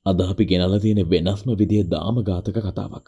අද අපි ගෙනල්ලා තියෙන වෙනස්ම විදිහේ දාම ඝාතක කතාවක්.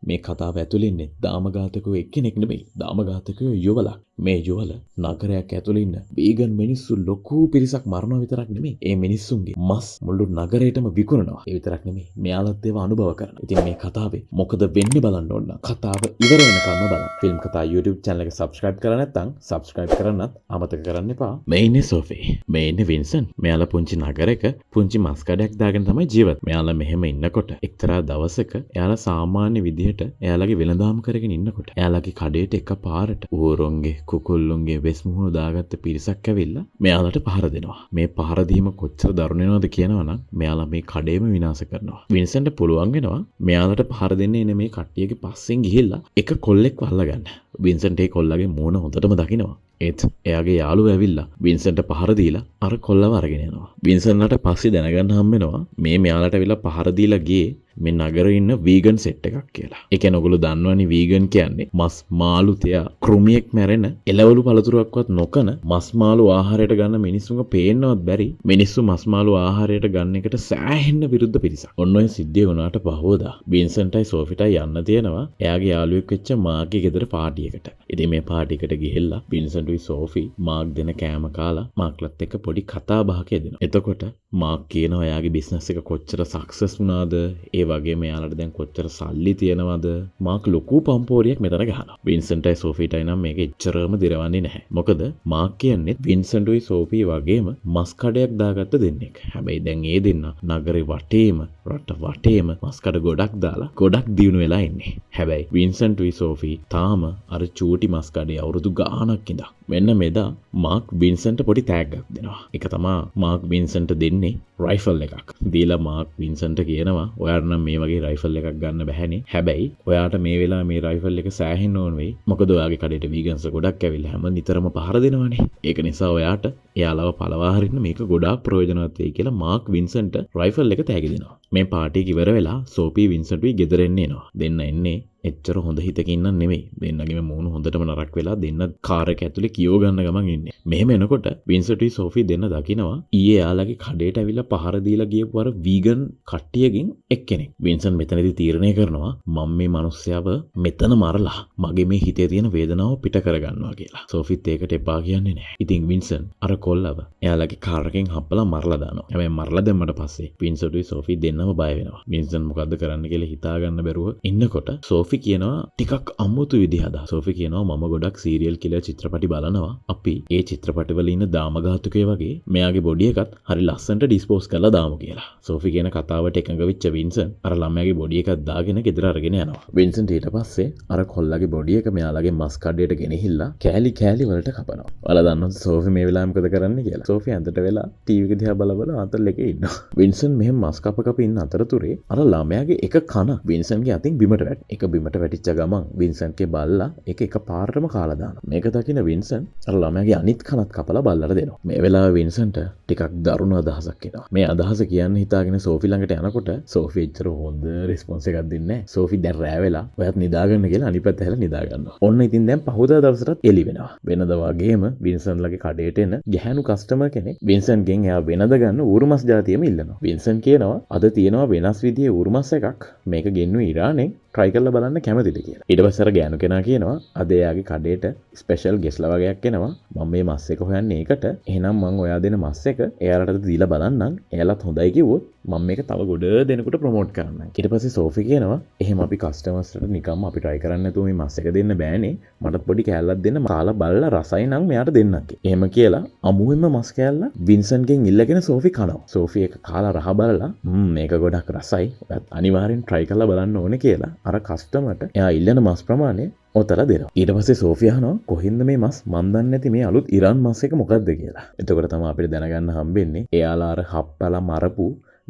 මේ කතාව ඇතුළේ ඉන්නේ දාම ඝාතකයෝ එක්කෙනෙක් නෙමෙයි. දාම ඝාතකයෝ යුවලක්. මේ යුවල නගරයක් ඇතුළේ ඉන්න වීගන් මිනිස්සු ලොකු පිරිසක් මරනවා විතරක් නෙමෙයි. ඒ මිනිස්සුන්ගේ මස් මුළු නගරයටම විකුණනවා. ඒ විතරක් නෙමෙයි. මෙයාලත් ඒවා අනුභව කරනවා. ඉතින් මේ කතාවේ මොකද වෙන්නේ බලන්න ඕන නම් කතාව ඉවර වෙනකම්ම බලන්න. ෆිල්ම් කතා YouTube channel එක subscribe කරලා නැත්නම් subscribe කරන්නත් අමතක කරන්න එපා. මේ ඉන්නේ සෝෆි. මේ ඉන්නේ වින්සන්. මෙයාලා පුංචි නගරයක පුංචි මස් කඩයක් දාගෙන තමයි ජීවත්. මෙයාලා මෙහෙම ඉන්නකොට එක්තරා දවසක එයාලා සාමාන්‍ය විදිහට එයාලගේ වෙළඳාම් කරගෙන ඉන්නකොට එයාලගේ කඩේට එකපාරට ඌරොන්ගේ කුකුල්ලුන්ගේ වෙස් මුහුණු දාගත්ත පිරිසක් ඇවිල්ලා මෙයාලට පහර දෙනවා. මේ පහර දීම කොච්චර දරුණු වෙනවද කියනවනම් මෙයාලා මේ කඩේම විනාශ කරනවා. වින්සන්ට පුළුවන් වෙනවා මෙයාලට පහර දෙන්න එන මේ කට්ටියගේ පස්සෙන් ගිහිල්ලා එක කොල්ලෙක් වල්ලා ගන්න. වින්සන්ට ඒ කොල්ලගේ මූණ හොඳටම දකිනවා. ඒත් එයාගේ යාළුවා ඇවිල්ලා වින්සන්ට පහර දීලා අර කොල්ලව අරගෙන යනවා. වින්සන්ට පස්සේ දැනගන්න හම්බ වෙනවා මේ මෙයාලට ඇවිල්ලා පහර දීලා ගියේ මේ නගරේ ඉන්න වීගන් සෙට් එකක් කියලා. ඒ කියන්නේ ඔයගොල්ලෝ දන්නවනේ වීගන් කියන්නේ මස් මාළු තියා කෘමියෙක් මැරෙන එළවලු පළතුරක්වත් නොකන මස් මාළු ආහාරයට ගන්න මිනිස්සුන්ව පේන්නවත් බැරි මිනිස්සු මස් මාළු ආහාරයට ගන්න එකට සෑහෙන්න විරුද්ධ පිරිසක්. ඔන්න ඔය සිද්ධිය වුණාට පහවදා වින්සන්ටයි සෝෆිටයි යන්න තියෙනවා එයාගේ යාළුවෙක් වෙච්ච මාක්ගේ ගෙදර පාටියකට. ඉතින් මේ පාටියකට ගිහිල්ලා වින්සන්ටුයි සෝෆි මාක් දෙන කෑම කාලා මාක්ලත් එක්ක පොඩි කතා බහක යෙදෙනවා. එතකොට මාක් කියනවා එයාගේ බිස්නස් එක කොච්චර සක්සස් වුණාද ඒ වගේ මෙයාලට දැන් කොච්චර සල්ලි තියෙනවද මාක් ලොකු පම්පෝරියක් මෙතන ගහනවා. වින්සන්ටයි සෝෆිටයි නම් මේක එච්චරම දිරවන්නේ නැහැ. මොකද මාක් කියන්නේ වින්සන්ටුයි සෝෆි වගේම මස් කඩයක් දාගත්ත දෙන්නෙක්. හැබැයි දැන් ඒ දෙන්න නගරේ වටේම රට වටේම මස් කඩ ගොඩක් දාලා ගොඩක් දියුණු වෙලා ඉන්නේ. හැබැයි වින්සන්ටුයි සෝෆි තාම අර චූටි මස් කඩේ අවුරුදු ගාණක් ඉඳන් මෙන්න මෙදා මාක් වින්සන්ට පොඩි තෑග්ගක් දෙනවා. ඒක තමයි මාක් වින්සන්ට දෙන්නේ රයිෆල් එකක්. දීලා මාක් වින්සන්ට කියනවා ඔයාට නම් මේ වගේ රයිෆල් එකක් ගන්න බැහැනේ. හැබැයි ඔයාට මේ වෙලාවේ මේ රයිෆල් එක සෑහෙන්න ඕන වෙයි. මොකද ඔයාගේ කඩේට වීගන්ස් ගොඩක් ඇවිල්ලා හැම නිතරම පහර දෙනවනේ. ඒක නිසා ඔයාට එයාලව පළවා හරින්න මේක ගොඩාක් ප්‍රයෝජනවත් වෙයි කියලා මාක් වින්සන්ට රයිෆල් එක තෑගි දෙනවා. මේ පාටි එක ඉවර වෙලා සෝපි වින්සන්ටුයි ගෙදර එනවා. දෙන්න එන්නේ එච්චර හොඳ හිතකින් නම් නෙමෙයි. දෙන්නගේම මූණ හොඳටම නරක් වෙලා දෙන්න කාර් එක ඇතුලේ කියෝ ගන්න ගමන් ඉන්නේ. මෙහෙම එනකොට වින්සන්ටුයි සෝෆි දෙන්න දකිනවා ඊයේ යාළගේ කඩේට ඇවිල්ලා පහර දීලා ගියපු අර වීගන් කට්ටියකින් එක්කෙනෙක්. වින්සන් මෙතනදී තීරණය කරනවා මම මේ මිනිස්සයව මෙතන මරලා මගේ මේ හිතේ තියෙන වේදනාව පිට කරගන්නවා කියලා. සෝෆිත් ඒකට එපා කියන්නේ නැහැ. ඉතින් වින්සන් අර කොල්ලව එයාලගේ කාර් එකෙන් හප්පලා මරලා දානවා. හැබැයි මරලා දැම්මට පස්සේ වින්සන්ටුයි සෝෆි දෙන්නම බය වෙනවා. වින්සන් මොකද්ද කරන්න කියලා හිතා ගන්න බැරුව ඉන්නකොට සෝෆි කියනවා ටිකක් අමුතු විදිහ අදහස්. සෝෆි කියනවා මම ගොඩක් සීරියල් කිලර් චිත්‍රපටි බලනවා. අපි ඒ චිත්‍රපටිවල ඉන්න දාමඝාතකයෝ වගේ මෙයාගේ බොඩි එකත් හරි ලස්සනට ඩිස්පෝස් කරලා දාමු කියලා. සෝෆි කියන කතාවට එකඟ වෙච්ච වින්සන් අර ළමයාගේ බොඩි එකක් දාගෙන ගෙදර අරගෙන යනවා. වින්සන් ඊට පස්සේ අර කොල්ලගේ බොඩි එක මෙයාලගේ මස් කඩේට ගෙනහිල්ලා කෑලි කෑලි වලට කපනවා. ඔයාලා දන්නවද සෝෆි මේ වෙලාවෙ මොකද කරන්නේ කියලා? සෝෆි ඇඳට වෙලා ටීවී එක දිහා බල බල අතල් එකේ ඉන්නවා. වින්සන් මෙහෙම මස් කප ඉන්න අතරතුරේ අර ළමයාගේ එක කන වින්සන්ගේ අතින් බිමට වැටෙනවා. එක බිමට වැටිච්ච ගමන් වින්සන්ගේ බල්ලා ඒක පාරටම කාලා දානවා. මේක දකින වින්සන් අර ළමයාගේ අනිත් කනත් කපලා බල්ලට දෙනවා. මේ වෙලාවේ වින්සන්ට ටිකක් දරුණු අදහසක් එනවා. මේ අදහස කියන්න හිතාගෙන සෝෆි ළඟට යනකොට සෝෆි එච්චර හොඳ රිස්පොන්ස් එකක් දෙන්නේ නැහැ. සෝෆි දැන් රෑ වෙලා ඔයත් නිදාගන්න කියලා අනිත් පැත්ත හැලා නිදා ගන්නවා. ඔන්න ඉතින් දැන් පහුදා දවසටත් එළි වෙනවා. වෙනද වගේම වින්සන්ලගේ කඩේට එන ගැහැණු කස්ටමර් කෙනෙක් වින්සන්ගෙන් එයා වෙනද ගන්න ඌරුමස් ජාතියම ඉල්ලනවා. වින්සන් කියනවා අද තියෙනවා වෙනස් විදිහේ ඌරුමස් එකක්. මේක ගෙන්නුවේ ඉරානෙන් try කරලා බලන්න කැමතිද කියලා. ඊට පස්සේ අර ගෑනු කෙනා කියනවා අද එයාගේ කඩේට ස්පෙෂල් ගෙස්ලා වගේක් එනවා. මම මේ මස් එක හොයන්නේ ඒකට. එහෙනම් මම ඔයා දෙන මස් එක එයාලට දීලා බලන්නම්. එයාලත් හොඳයි කිව්වොත් මම මේක තව ගොඩ දෙනෙකුට ප්‍රොමෝට් කරන්නම්. ඊට පස්සේ සෝෆි කියනවා එහෙම අපි කස්ටමර්ස්ට නිකම්ම අපි try කරන්නේ නැතුව මේ මස් එක දෙන්න බෑනේ. මට පොඩි කෑල්ලක් දෙන්න කාලා බලලා රසයි නම් මෙයාට දෙන්නක්. එහෙම කියලා අමුවෙන්ම මස් කෑල්ල වින්සන්ගෙන් ඉල්ලගෙන සෝෆි කනවා. සෝෆි එක කාලා රහ බලලා මේක ගොඩක් රසයි. ඔයත් අනිවාර්යෙන් try කරලා බලන්න ඕනේ කියලා අර කස්ටමර්ට එයා ඉල්ලන මස් ප්‍රමාණය ඔතලා දෙනවා. ඊට පස්සේ සෝෆි අහනවා කොහින්ද මේ මස් මන් දන්නේ නැති මේ අලුත් ඉරාන් මස් එක මොකක්ද කියලා. එතකොට තමයි අපිට දැනගන්න හම්බෙන්නේ එයාලා අර හප්පලා මරපු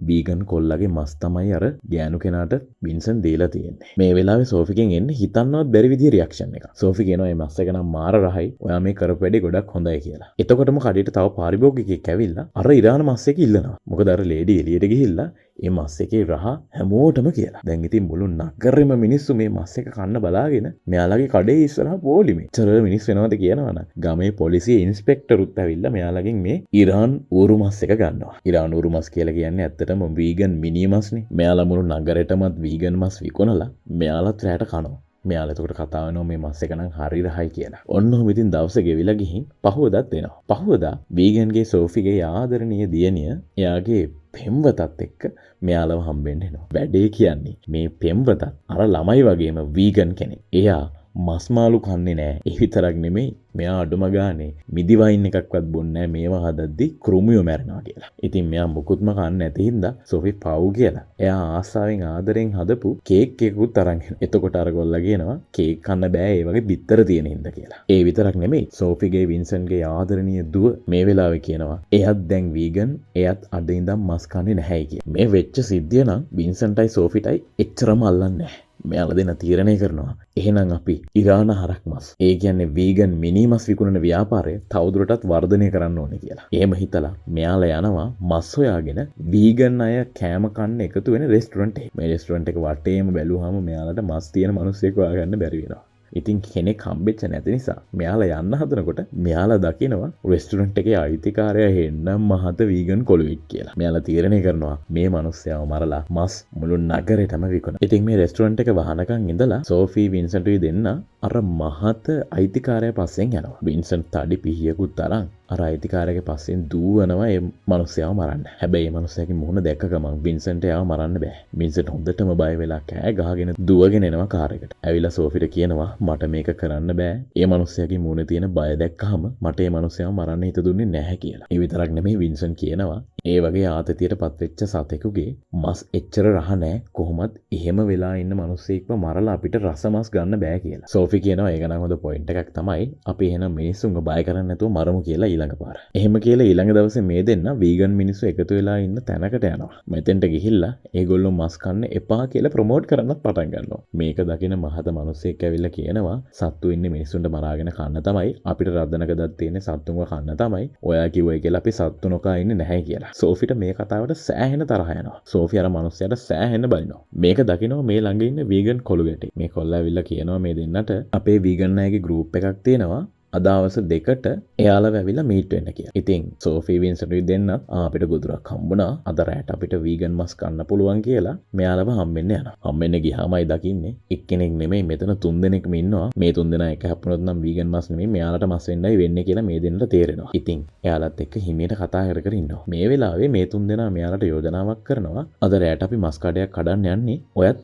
වීගන් කොල්ලගේ මස් තමයි අර ගෑනු කෙනාට වින්සන් දීලා තියෙන්නේ. මේ වෙලාවේ සෝෆිගෙන් එන්නේ හිතන්නවත් බැරි විදිහේ රියැක්ෂන් එකක්. සෝෆි කියනවා මේ මස් එක නම් මාර රහයි. ඔයා මේ කරපු වැඩේ ගොඩක් හොඳයි කියලා. එතකොටම කඩේට තව පාරිභෝගිකයෙක් ඇවිල්ලා අර ඉරාන මස් එක ඉල්ලනවා. මොකද අර ලේඩි එළියට ගිහිල්ලා ඒ මස් එකේ රහ හැමෝටම කියලා. දැන් ඉතින් මුළු නගරෙම මිනිස්සු මේ මස් එක කන්න බලාගෙන මෙයාලගේ කඩේ ඉස්සරහා පොලිමේ චර මිනිස් වෙනවද කියනවනම් ගමේ පොලිසිය ඉන්ස්පෙක්ටරුත් ඇවිල්ලා මෙයාලගෙන් මේ ඉරාන් ඌරු මස් එක ගන්නවා. ඉරාන් ඌරු මස් කියලා කියන්නේ ඇත්තටම වීගන් මිනි මස්නේ. මෙයාලා මුළු නගරෙටමත් වීගන් මස් විකුණලා මෙයාලත් රැට කනවා. මෙයාලා එතකොට කතා වෙනවා මේ මස් එක නම් හරි රහයි කියලා. ඔන්නෝම ඉතින් දවසේ ගෙවිලා ගිහින් පහුවදාත් එනවා. පහුවදා වීගන්ගේ සෝෆිගේ ආදරණීය දියණිය එයාගේ පෙම්වතත් එක්ක මෙයාලව හම්බෙන්න එනවා. වැඩේ කියන්නේ මේ පෙම්වතත් අර ළමයි වගේම වීගන් කෙනෙක්. එයා මස් මාළු කන්නේ නැහැ. ඒ විතරක් නෙමෙයි මෙයා අඩුම ගානේ මිදි වයින් එකක්වත් බොන්නේ නැහැ මේවා හදද්දි කෘමියෝ මැරෙනවා කියලා. ඉතින් මෙයා මුකුත්ම කන්නේ නැති හින්දා සෝෆි පව් කියලා. එයා ආසාවෙන් ආදරෙන් හදපු කේක් එකකුත් අරන් එනවා. එතකොට අර ගොල්ලා කියනවා කේක් කන්න බෑ ඒ වගේ බිත්තර තියෙන හින්දා කියලා. ඒ විතරක් නෙමෙයි සෝෆිගේ වින්සන්ගේ ආදරණීය දුව මේ වෙලාවේ කියනවා එයාත් දැන් වීගන් එයාත් අද ඉඳන් මස් කන්නේ නැහැ කියලා. මේ වෙච්ච සිද්ධිය නම් වින්සන්ටයි සෝෆිටයි එච්චරම අල්ලන්නේ නැහැ. මෙයාලා දෙන තීරණය කරනවා එහෙනම් අපි ඉරාන හරක් මස් ඒ කියන්නේ වීගන් මිනි මස් විකුණන ව්‍යාපාරය තවදුරටත් වර්ධනය කරන්න ඕනේ කියලා. එහෙම හිතලා මෙයාලා යනවා මස් හොයාගෙන වීගන් අය කෑම කන්න එකතු වෙන රෙස්ටුරන්ට් එක. මේ රෙස්ටුරන්ට් එක වටේම බැලුවාම මෙයාලට මස් තියෙන මිනිස්සෙක් හොයාගන්න බැරි වෙනවා. ඉතින් කෙනෙක් හම්බෙච්ච නැති නිසා මෙයාලා යන්න හදනකොට මෙයාලා දකිනවා රෙස්ටුරන්ට් එකේ අයිතිකාරයා හෙන්නම් මහත වීගන් කොළුවෙක් කියලා. මෙයාලා තීරණය කරනවා මේ මිනිස්සයාව මරලා මස් මුළු නගරෙටම විකුණන. ඉතින් මේ රෙස්ටුරන්ට් එක වහනකන් ඉඳලා සෝෆි වින්සන්ට්යි දෙන්න අර මහත අයිතිකාරයා පස්සෙන් යනවා. වින්සන්ට් තඩි පිහියකුත් අරන් අර අයිතිකාරයාගේ පස්සෙන් දුවනවා ඒ මිනිස්සයාව මරන්න. හැබැයි මේ මිනිස්සයාගේ මුහුණ දැක්ක ගමන් වින්සන්ට් එයාව මරන්න බෑ. වින්සන්ට් හොඳටම බය වෙලා කෑ ගහගෙන දුවගෙන එනවා කාර් එකට. ඇවිල්ලා සෝෆිට කියනවා මට මේක කරන්න බෑ. ඒ මිනිස්සයාගේ මුහුණේ තියෙන බය දැක්කහම මට ඒ මිනිස්සයාව මරන්න හිත දුන්නේ නැහැ කියලා. ඒ විතරක් නෙමෙයි වින්සන්ට් කියනවා ඒ වගේ ආතතියට පත්වෙච්ච සතෙකුගේ මස් එච්චර රහ නැහැ. කොහොමත් එහෙම වෙලා ඉන්න මිනිස්සෙක්ව මරලා අපිට රස මස් ගන්න බෑ කියලා. සෝෆි කියනවා ඒක නම් හොඳ පොයින්ට් එකක් තමයි. අපි එහෙනම් මිනිස්සුන්ව බය කරන්නේ නැතුව මරමු කියලා ඊළඟ පාර. එහෙම කියලා ඊළඟ දවසේ මේ දෙන්න වීගන් මිනිස්සු එකතු වෙලා ඉන්න තැනකට යනවා. මෙතෙන්ට ගිහිල්ලා ඒගොල්ලෝ මස් කන්න එපා කියලා ප්‍රොමෝට් කරන්නත් පටන් ගන්නවා. මේක දකින මහත මිනිස්සෙක් ඇවිල්ලා කියනවා සත්තු ඉන්නේ මිනිස්සුන්ට මරාගෙන කන්න තමයි. අපිට රද්දනක දත් තියෙන්නේ සත්තුන්ව කන්න තමයි. ඔයා කිව්වයි කියලා අපි සත්තු නොකා ඉන්නේ නැහැ කියලා. සෝෆිට මේ කතාවට සෑහෙන තරහ යනවා. සෝෆි අර මිනිස්සයාට සෑහෙන බලිනවා. මේක දකිනවා මේ ළඟ ඉන්න වීගන් කොළු ගැටේ. මේ කොල්ලා ඇවිල්ලා කියනවා මේ දෙන්නට අපේ වීගන් අයගේ ගෲප් එකක් තියෙනවා. අදවස දෙකට එයාලා ඇවිල්ලා මීට් වෙන්න කියලා. ඉතින් සෝෆි වින්සන්ට්යි දෙන්නත් අපිට ගොදුරක් හම්බුණා. අද රැට අපිට වීගන් මස් කන්න පුළුවන් කියලා මෙයාලව හම්බෙන්න යනවා. හම්බෙන්න ගියාමයි දකින්නේ එක්කෙනෙක් නෙමෙයි මෙතන තුන් දෙනෙක්ම ඉන්නවා. මේ තුන් දෙනා එක හැප්පුණොත් නම් වීගන් මස් නෙමෙයි මෙයාලට මස් වෙන්නයි වෙන්නේ කියලා මේ දෙන්නට තේරෙනවා. ඉතින් එයාලත් එක්ක හිමීට කතා කර කර ඉන්නවා. මේ වෙලාවේ මේ තුන් දෙනා මෙයාලට යෝජනාවක් කරනවා. අද රැට අපි මස් කඩයක් කඩන්න යන්නේ.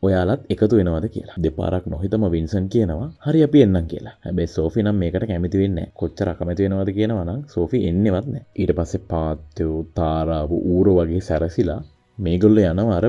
ඔයාලත් එකතු වෙනවද කියලා. දෙපාරක් නොහිතම වින්සන්ට් කියනවා හරි අපි එන්නම් කියලා. හැබැයි සෝෆි නම් මේකට කැමති කොච්චර අකමැති වෙනවද කියනවා නම් සෝෆි එන්නේවත් නැහැ. ඊට පස්සේ පාත්තෝ තාරාව ඌරෝ වගේ සැරසිලා මේගොල්ලෝ යනවා අර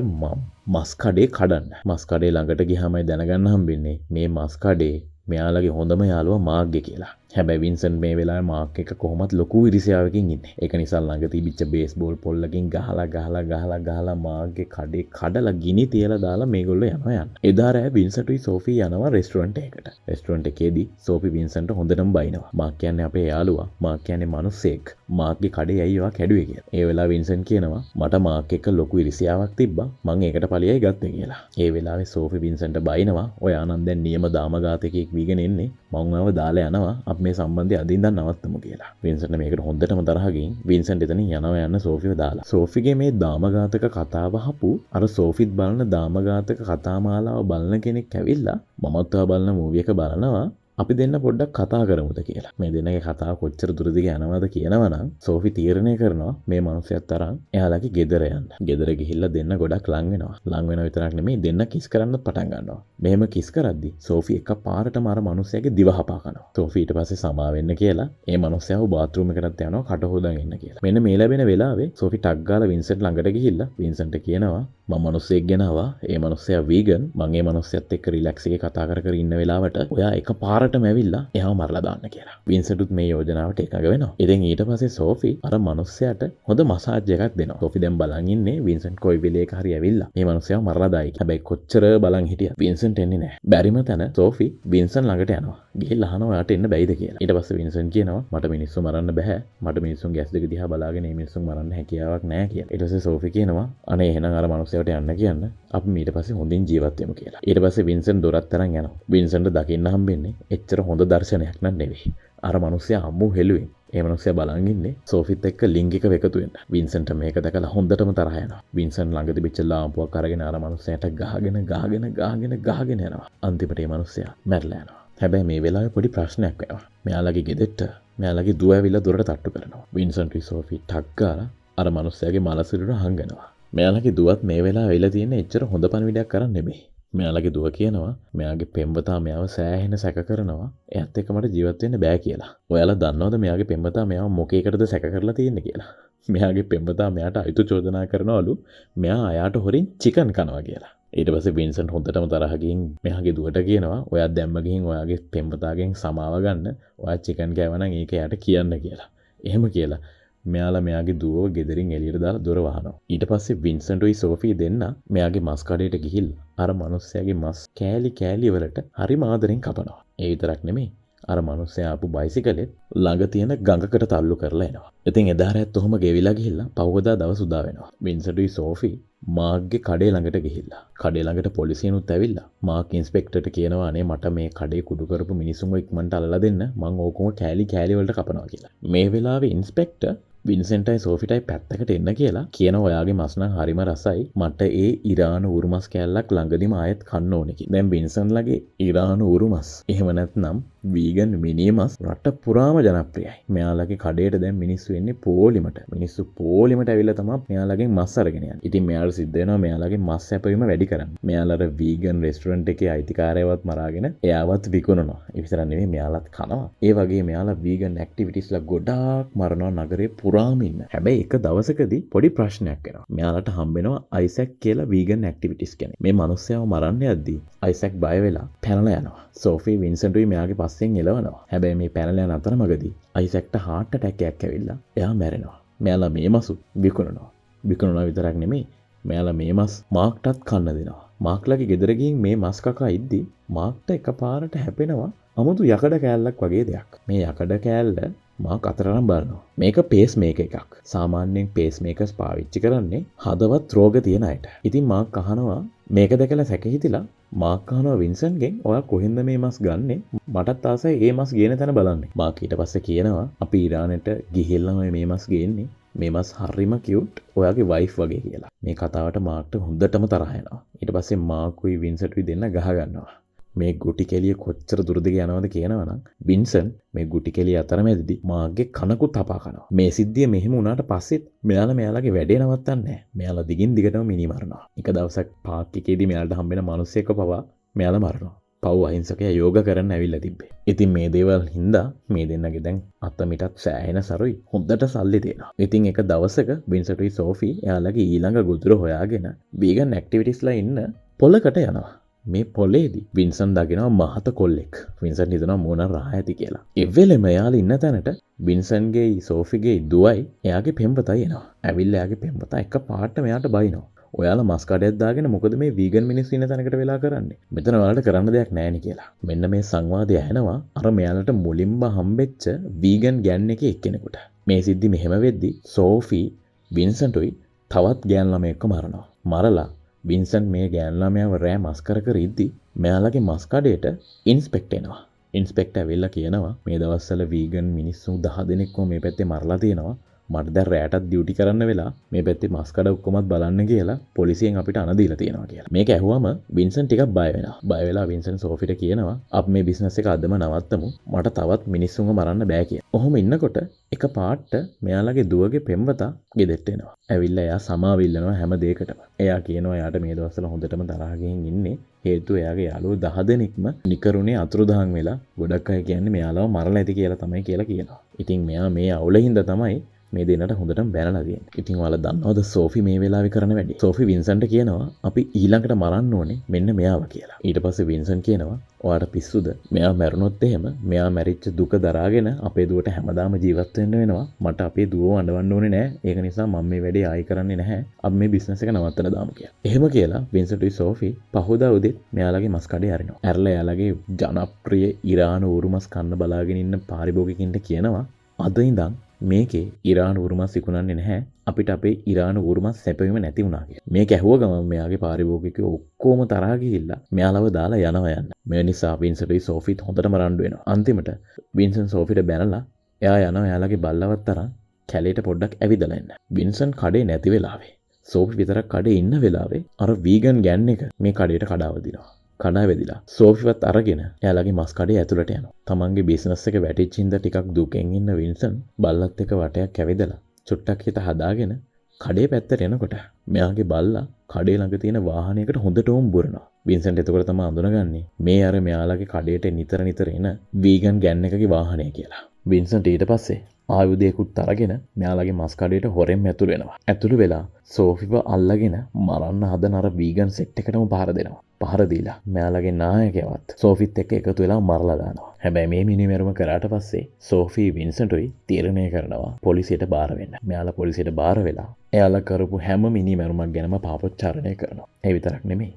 මස් කඩේ කඩන්න. මස් කඩේ ළඟට ගියාමයි දැනගන්න හම්බෙන්නේ මේ මස් කඩේ මෙයාලගේ හොඳම යාළුවා මාග්ගේ කියලා. හැබැයි වින්සන්ට් මේ වෙලාවේ මාක් එක කොහොමත් ලොකු ඉරිසියාවකින් ඉන්නේ. ඒක නිසා ළඟ තිබිච්ච බේස්බෝල් පොල්ලකින් ගහලා මාග්ගේ කඩේ කඩලා ගිනි තියලා දාලා මේගොල්ලෝ යනවා. එදා රෑ වින්සන්ට්යි සෝෆි යනවා රෙස්ටුරන්ට් එකකට. රෙස්ටුරන්ට් එකේදී සෝෆි වින්සන්ට් හොඳටම බයිනවා. මාක් කියන්නේ අපේ යාළුවා. මාක් කියන්නේ මිනිස්සෙක්. මාක්ගේ කඩේ ඇයි ඒවා කැඩුවේ කියලා. ඒ වෙලාව වින්සන්ට් කියනවා මට මාක් එක ලොකු ඉරිසියාවක් තිබ්බා. මං ඒකට පලියයි ගත්තේ කියලා. ඒ වෙලාවේ සෝෆි වින්සන්ට් බයිනවා. ඔය ආනන්ද දැන් නියම දාමඝාතකයෙක් වීගෙන එන්නේ. මං ඔයව දාලා යනවා. මේ සම්බන්ධය අදින් දැන් නවත්තමු කියලා. වින්සන්ට් මේකට හොඳටම තරහ ගින් වින්සන්ට් එතනින් යන සෝෆිව දාලා. සෝෆිගේ මේ දාමඝාතක කතාව අහපු අර සෝෆිත් බලන දාමඝාතක කතා මාලාව බලන කෙනෙක් ඇවිල්ලා මමත් ඔයා බලන මූවි එක බලනවා. අපි දෙන්න පොඩ්ඩක් කතා කරමුද කියලා. මේ දෙන්නගේ කතාව කොච්චර දුරද යනවද කියනවනම් සෝෆි තීරණය කරනවා මේ මිනිස්සයත් තරම් එයාලගේ ගෙදර යන්න. ගෙදර ගිහිල්ලා දෙන්න ගොඩක් ලං වෙනවා. ලං වෙන විතරක් නෙමෙයි දෙන්න කිස් කරන්නත් පටන් ගන්නවා. මෙහෙම කිස් කරද්දි සෝෆි එකපාරටම අර මිනිස්සයාගේ දිව හපා කනවා. සෝෆි ඊට පස්සේ සමා වෙන්න කියලා ඒ මිනිස්සයාව බාත් รู ම් එකකට යනවා කට හොදන් ඉන්න කියලා. මෙන්න මේ ලැබෙන වෙලාවේ සෝෆි ටක් ගාලා වින්සන්ට් ළඟට ගිහිල්ලා වින්සන්ට් කියනවා මම මිනිස්සෙක් ගෙනාවා. ඒ මිනිස්සයා වීගන්. මම ඒ මිනිස්සයත් එක්ක රිලැක්ස් එකේ කතා කර ඉන්න වෙලාවට ඔයා එකපාරටම ඇවිල්ලා එයාව මරලා දාන්න කියලා. වින්සන්ට්ත් මේ යෝජනාවට එකඟ වෙනවා. ඉතින් ඊට පස්සේ සෝෆි අර මිනිස්සයාට හොඳ මසාජ් එකක් දෙනවා. සෝෆි දැන් බලන් ඉන්නේ වින්සන්ට් කොයි වෙලේක හරි ඇවිල්ලා මේ මිනිස්සයාව මරලා දායි. හැබැයි කොච්චර බලන් හිටියත් වින්සන්ට් එන්නේ නැහැ. බැරිම තැන සෝෆි වින්සන්ට් ළඟට යනවා. ගිහිල්ලා අහනවා ඔයාට එන්න බැයිද කියලා. ඊට පස්සේ වින්සන්ට් කියනවා මට මිනිස්සු මරන්න බෑ. මට මිනිස්සුන්ගේ ඇස් දෙක දිහා බලාගෙන මේ මිනිස්සුන් මරන්න හැකියාවක් නැහැ කියලා. ඊට පස්සේ සෝෆි කියනවා අනේ එහෙනම් අර මිනිස්සයා මනුස්සයාට යන්න කියන්න අපි ඊට පස්සේ හොඳින් ජීවත් වෙමු කියලා. ඊට පස්සේ වින්සන් දොරත් අරන් යනවා. වින්සන්ට දකින්න හම්බෙන්නේ එච්චර හොඳ දර්ශනයක් නන් නෙවෙයි. අර මනුස්සයා අම්මු හෙළුවෙන් ඒ මනුස්සයා බලන් ඉන්නේ සෝෆිත් එක්ක ලිංගික එකතු වෙන්න. වින්සන්ට මේක දැකලා හොඳටම තරහ යනවා. වින්සන් ළඟ තිබිච්ච ලාම්පුවක් අරගෙන අර මනුස්සයාට ගහගෙන යනවා. අන්තිමට මේ මනුස්සයා මැරලා යනවා. හැබැයි මේ වෙලාවේ පොඩි ප්‍රශ්නයක් වෙනවා. මෙයාලගේ ගෙදරට මෙයාලගේ දුව ඇවිල්ලා දොරට තට්ටු කරනවා. වින්සන්ට් සෝෆි ටක් ගාලා අර මනුස්සයාගේ මලසිරුර හංගනවා. මෙයාලගේ දුවත් මේ වෙලාවේ වෙලා තියෙන එච්චර හොඳ පණිවිඩයක් කරන්නේ නෙමෙයි. මෙයාලගේ දුව කියනවා මෙයාගේ පෙම්වතා මෙයාව සෑහෙන සැක කරනවා. එයාත් එක්ක මට ජීවත් වෙන්න බෑ කියලා. ඔයාලා දන්නවද මෙයාගේ පෙම්වතා මෙයාව මොකේකටද සැක කරලා තියෙන්නේ කියලා? මෙයාගේ පෙම්වතා මෙයාට අයිතු චෝදනා කරනවලු මෙයා අයාට හොරින් චිකන් කනවා කියලා. ඊට පස්සේ වින්සන්ට් හොඳටම තරහ ගිහින් මෙයාගේ දුවට කියනවා ඔයා දැම්ම ගිහින් ඔයාගේ පෙම්වතාගෙන් සමාව ගන්න. ඔයා චිකන් කෑවනම් ඒක එයාට කියන්න කියලා. එහෙම කියලා මෙයාලා මෙයාගේ දුවව ගෙදරින් එළියට දාලා දොර වහනවා. ඊට පස්සේ වින්සන්ට්යි සෝෆී දෙන්න මෙයාගේ මස් කඩේට ගිහිල්ලා අර මනුස්සයාගේ මස් කෑලි වලට හරි ආදරෙන් කපනවා. ඒ විතරක් නෙමෙයි අර මනුස්සයා ආපු බයිසිකලෙත් ළඟ තියෙන ගඟකට තල්ලු කරලා එනවා. ඉතින් එදා රැත් ඔහම ගෙවිලා ගිහිල්ලා පහුවදා දවස් උදා වෙනවා. වින්සන්ට්යි සෝෆී මාක්ගේ කඩේ ළඟට ගිහිල්ලා. කඩේ ළඟට පොලිසියනුත් ඇවිල්ලා මාක් ඉන්ස්පෙක්ටර්ට කියනවා අනේ මට මේ කඩේ කුඩු කරපු මිනිස්සුන්ව ඉක්මනට අල්ලලා දෙන්න. මං ඕකම කෑලි වලට කපනවා කියලා. මේ වෙලාවේ ඉන්ස්පෙක්ටර් වින්සෙන්ටයි සෝෆිටයි පැත්තකට එන්න කියලා කියන ඔයාගේ මස් නම් හරිම රසයි. මට ඒ ඉරානු උරුමස් කෑල්ලක් ළඟදිම ආයෙත් කන්න ඕනේ කියලා. දැන් වින්සන්ට්ලගේ ඉරානු උරුමස් එහෙම නැත්නම් වීගන් මිනි මස් රට පුරාම ජනප්‍රියයි. මෙයාලගේ කඩේට දැන් මිනිස්සු එන්නේ පොලිමට. මිනිස්සු පොලිමට ඇවිල්ලා තමයි මෙයාලගෙන් මස් අරගෙන යන්නේ. ඉතින් මෙයාට සිද්ධ වෙනවා මෙයාලගේ මස් සැපවීම වැඩි කරන්න. මෙයාලට වීගන් රෙස්ටොරන්ට් එකේ අයිතිකාරයවත් මරාගෙන එයාවත් විකුණනවා. ඒ විතර නෙවෙයි මෙයාලත් කනවා. ඒ වගේ මෙයාලා වීගන් ඇක්ටිවිටිස්ලා ගොඩාක් මරනවා නගරේ පුරාම ඉන්න. හැබැයි එක දවසකදී පොඩි ප්‍රශ්නයක් එනවා. මෙයාලට හම්බෙනවා අයිසැක් කියලා වීගන් ඇක්ටිවිටිස් කෙනෙක්. මේ මිනිස්සයාව මරන්න යද්දී අයිසැක් බය වෙලා පැනලා යනවා. සෝෆී වින්සන්ට්යි මෙයාගේ පස්සෙන් එලවනවා. හැබැයි මේ පැනලා යන අතරමඟදී අයිසැක්ට හાર્ට් ඇටැක් එකක් ඇවිල්ලා එයා මැරෙනවා. මෙයාලා මේ මසු විකුණනවා. විකුණනවා විතරක් නෙමෙයි මෙයාලා මේ මස් මාක්ටත් කන්න දෙනවා. මාක්ලගේ ගෙදර ගිහින් මේ මස් කකා ඉද්දි මාක්ට එකපාරට හැපෙනවා අමුතු යකඩ කෑල්ලක් වගේ දෙයක්. මේ යකඩ කෑල්ල මාක් අතරනම් බලනවා. මේක පේස් මේක එකක්. සාමාන්‍යයෙන් පේස් මේකර්ස් පාවිච්චි කරන්නේ හදවත් රෝග තියෙන අයට. ඉතින් මාක් අහනවා මේක දැකලා සැක හිතිලා මාක් අහනවා වින්සන්ට්ගෙන් ඔයා කොහෙන්ද මේ මස් ගන්නෙ? මටත් ආසයි මේ මස් ගේන තැන බලන්න. මාක් ඊට පස්සේ කියනවා අපි ඉරානෙට ගිහිල්ලාම මේ මස් ගේන්නේ. මේ මස් හරිම කියුට් ඔයාගේ වයිෆ් වගේ කියලා. මේ කතාවට මාක්ට හොඳටම තරහ යනවා. ඊට පස්සේ මාකුයි වින්සන්ට්යි දෙන්න ගහ ගන්නවා. මේ ගුටි කෙලිය කොච්චර දුරද යනවද කියනවනම් වින්සන්ට් මේ ගුටි කෙලිය අතරමැදි මාගේ කනකුත් හපා කනවා. මේ සිද්ධිය මෙහෙම වුණාට පස්සෙත් මෙයාලගේ වැඩේ නවත්තන්නේ නැහැ. මෙයාලා දිගින් දිගටම මිනි මරනවා. එක දවසක් පාක් එකේදී මෙයාලට හම්බෙන මිනිස්සෙක්ව පවා මෙයාලා මරනවා. පව් අහිංසකයා යෝග කරන්න ඇවිල්ලා තිබ්බේ. ඉතින් මේ දේවල් හින්දා මේ දෙන්නගේ දැන් අතමිටත් සෑහෙන සරුයි හොඳට සල්ලි දෙනවා. ඉතින් එක දවසක වින්සන්ට්යි සෝෆී එයාලගේ ඊළඟ ගොදුර හොයාගෙන වීගන් ඇක්ටිවිටිස්ලා ඉන්න පොලකට යනවා. මේ පොලේදී වින්සන් දකිනවා මහත කොල්ලෙක්. වින්සන් හිතනවා මොන රහ ඇති කියලා. ඒ වෙලෙම එයාලා ඉන්න තැනට වින්සන්ගේ සෝෆිගේ දුවයි එයාගේ පෙම්වතයි එනවා. ඇවිල්ලා එයාගේ පෙම්වතා එක පාට මෙයාට බයිනවා. ඔයාලා මස් කඩයක් දාගෙන මොකද මේ වීගන් මිනිස්සු ඉන්න තැනකට වෙලා කරන්නේ? මෙතන ඔයාලට කරන්න දෙයක් නැහැ නේ කියලා. මෙන්න මේ සංවාදය ඇහෙනවා අර මෙයාලට මුලින්ම හම්බෙච්ච වීගන් ගෑන් එකේ එක්කෙනෙකුට. මේ සිද්ධි මෙහෙම වෙද්දි සෝෆී වින්සන්ට්යි තවත් ගෑන් ළමයෙක්ව මරනවා. මරලා වින්සන්ට් මේ ගෑන් ළමයාව රෑ මස් කර ඉද්දි මෙයාලගේ මස් කඩේට ඉන්ස්පෙක්ටර් එනවා. ඉන්ස්පෙක්ටර් ඇවිල්ලා කියනවා මේ දවස්වල වීගන් මිනිස්සු 10 දෙනෙක්ව මේ පැත්තේ මරලා තියෙනවා. මට දැන් රෑටත් ඩියුටි කරන්න වෙලා මේ පැත්තේ මස් කඩ ඔක්කොමත් බලන්න කියලා පොලිසියෙන් අපිට අණ දීලා තියෙනවා කියලා. මේක ඇහුවම වින්සන්ට් ටිකක් බය වෙනවා. බය වෙලා වින්සන්ට් සෝෆිට කියනවා අපි මේ බිස්නස් එක අදම නවත්තමු. මට තවත් මිනිස්සුන්ව මරන්න බෑ කියලා. ඔහොම ඉන්නකොට එක පාට මෙයාලගේ දුවගේ පෙම්වතා ගෙදෙට්ට එනවා. ඇවිල්ලා එයා සමාව ඉල්ලනවා හැම දෙයකටම. එයා කියනවා එයාට මේ දවස්වල හොඳටම තරහ ගිහින් ඉන්නේ. හේතුව එයාගේ යාළුවෝ 10 දෙනෙක්ම නිකරුණේ අතුරුදහන් වෙලා ගොඩක් අය කියන්නේ මෙයාලව මරලා ඇති කියලා තමයි කියලා කියනවා. ඉතින් මෙයා මේ අවුලින්ද තමයි මේ දෙන්නට හොඳටම බැනලා තියෙන්නේ. ඉතින් ඔයාලා දන්නවද සෝෆි මේ වෙලාවේ කරන වැඩේ? සෝෆි වින්සන්ට්ට කියනවා අපි ඊළඟට මරන්න ඕනේ මෙන්න මෙයාව කියලා. ඊට පස්සේ වින්සන්ට් කියනවා ඔයාට පිස්සුද? මෙයා මැරුණොත් එහෙම මෙයා මැරිච්ච දුක දරාගෙන අපේ දුවට හැමදාම ජීවත් වෙන්න වෙනවා. මට අපේ දුවව අඬවන්න ඕනේ නෑ. ඒක නිසා මම මේ වැඩේ ආයි කරන්නේ නැහැ. අපි මේ බිස්නස් එක නවත්තන්න දාමු කියලා. එහෙම කියලා වින්සන්ට්යි සෝෆි පහුදා උදේ මෙයාලගේ මස් කඩේ අරිනවා. ඇරලා එයාලගේ ජනප්‍රිය ඉරානු උරුමස් කන්න බලාගෙන ඉන්න පාරිභෝගිකින්ට කියනවා අද ඉඳන් මේකේ ඉරාන උරුමස් විකුණන්නේ නැහැ. අපිට අපේ ඉරාන උරුමස් සැපවීම නැති වුණා කියලා. මේක ඇහුව ගමන් මෙයාගේ පාරිභෝගිකයෝ ඔක්කොම තරහා ගිහිල්ලා මෙයාලව දාලා යනවා යන්න. මේ නිසා වින්සන්ටයි සෝෆිත් හොඳටම රණ්ඩු වෙනවා. අන්තිමට වින්සන් සෝෆිට බැනලා එයා යනවා එයාලගේ බල්ලවත් තරම් කැලේට පොඩ්ඩක් ඇවිදලා එන්න. වින්සන් කඩේ නැති වෙලාවේ සෝෆි විතරක් කඩේ ඉන්න වෙලාවේ අර වීගන් ගෑන් එක මේ කඩේට කඩාවදිනවා. කඩාවැදිලා සෝෆිවත් අරගෙන එයාලගේ මස් කඩේ ඇතුළට යනවා. තමන්ගේ බිස්නස් එක වැටිච්ච හින්දා ටිකක් දුකෙන් ඉන්න වින්සන් බල්ලත් එක්ක වටයක් ඇවිදලා චුට්ටක් හිත හදාගෙන කඩේ පැත්තට එනකොට මෙයාගේ බල්ලා කඩේ ළඟ තියෙන වාහනයකට හොඳටම බුරනවා. වින්සන්ට් එතකොට තමයි අඳුනගන්නේ මේ අර මෙයාලගේ කඩේට නිතර එන වීගන් ගෑන් එකගේ වාහනය කියලා. වින්සන්ට් ඊට පස්සේ ආයුධයකුත් අරගෙන මෙයාලගේ මස් කඩේට හොරෙන් ඇතුළු වෙනවා. ඇතුළු වෙලා සෝෆිව අල්ලගෙන මරන්න හදන අර වීගන් සෙට් එකටම පහර දෙනවා. පහර දීලා මෙයාලගේ නායකයවත් සෝෆිත් එක්ක එකතු වෙලා මරලා දානවා. හැබැයි මේ මිනිමරුම කරාට පස්සේ සෝෆි වින්සන්ට්යි තීරණය කරනවා පොලිසියට බාර වෙන්න. මෙයාලා පොලිසියට බාර වෙලා එයාලා කරපු හැම මිනිමරුමක් ගැනම පාපොච්චාරණය කරනවා. ඒ විතරක් නෙමෙයි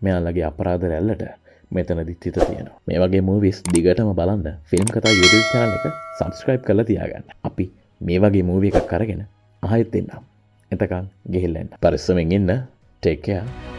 මෙයාලගේ අපරාධ රැල්ලට මෙතනදිත් හිත තියෙනවා. මේ වගේ මූවිස් දිගටම බලන්න ෆිල්ම් කතා YouTube channel එක subscribe කරලා තියාගන්න. අපි මේ වගේ මූවි එකක් අරගෙන ආයෙත් එන්නම්. එතකන් ගිහිල්ලා එන්න. පරිස්සමෙන් ඉන්න. Take care.